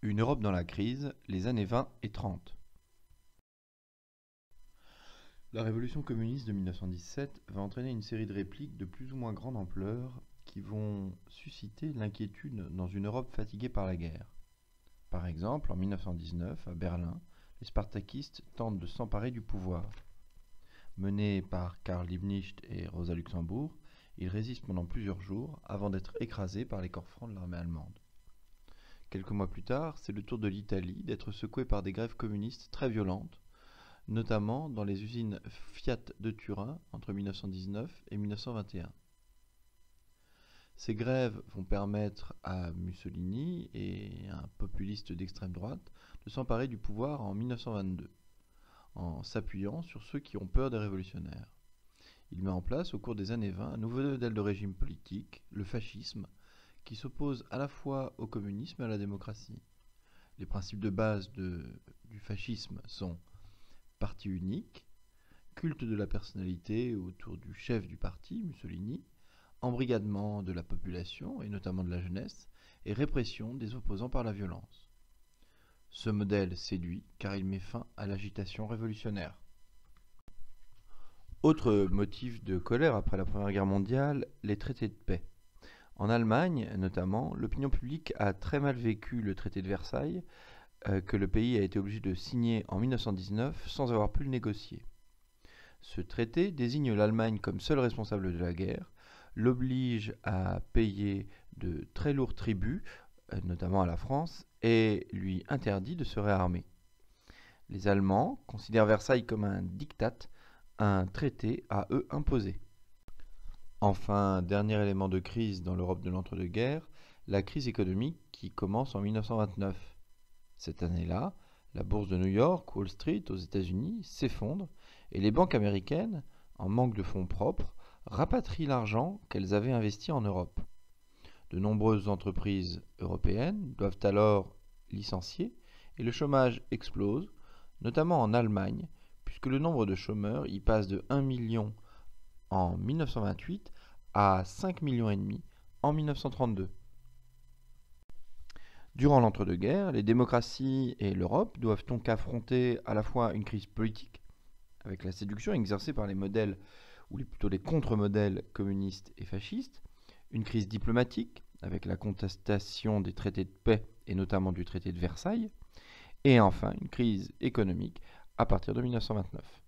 Une Europe dans la crise, les années 20 et 30. La révolution communiste de 1917 va entraîner une série de répliques de plus ou moins grande ampleur qui vont susciter l'inquiétude dans une Europe fatiguée par la guerre. Par exemple, en 1919, à Berlin, les spartakistes tentent de s'emparer du pouvoir. Menés par Karl Liebknecht et Rosa Luxemburg, ils résistent pendant plusieurs jours avant d'être écrasés par les corps francs de l'armée allemande. Quelques mois plus tard, c'est le tour de l'Italie d'être secouée par des grèves communistes très violentes, notamment dans les usines Fiat de Turin entre 1919 et 1921. Ces grèves vont permettre à Mussolini et un populiste d'extrême droite de s'emparer du pouvoir en 1922, en s'appuyant sur ceux qui ont peur des révolutionnaires. Il met en place au cours des années 20 un nouveau modèle de régime politique, le fascisme, qui s'oppose à la fois au communisme et à la démocratie. Les principes de base du fascisme sont parti unique, culte de la personnalité autour du chef du parti, Mussolini, embrigadement de la population, et notamment de la jeunesse, et répression des opposants par la violence. Ce modèle séduit car il met fin à l'agitation révolutionnaire. Autre motif de colère après la Première Guerre mondiale, les traités de paix. En Allemagne, notamment, l'opinion publique a très mal vécu le traité de Versailles, que le pays a été obligé de signer en 1919 sans avoir pu le négocier. Ce traité désigne l'Allemagne comme seul responsable de la guerre, l'oblige à payer de très lourds tributs, notamment à la France, et lui interdit de se réarmer. Les Allemands considèrent Versailles comme un diktat, un traité à eux imposé. Enfin, dernier élément de crise dans l'Europe de l'entre-deux-guerres, la crise économique qui commence en 1929. Cette année-là, la bourse de New York, Wall Street aux États-Unis s'effondre et les banques américaines, en manque de fonds propres, rapatrient l'argent qu'elles avaient investi en Europe. De nombreuses entreprises européennes doivent alors licencier et le chômage explose, notamment en Allemagne, puisque le nombre de chômeurs y passe de 1 million en 1928 à 5,5 millions en 1932. Durant l'entre-deux-guerres, les démocraties et l'Europe doivent donc affronter à la fois une crise politique, avec la séduction exercée par les modèles, ou plutôt les contre-modèles communistes et fascistes, une crise diplomatique, avec la contestation des traités de paix et notamment du traité de Versailles, et enfin une crise économique à partir de 1929.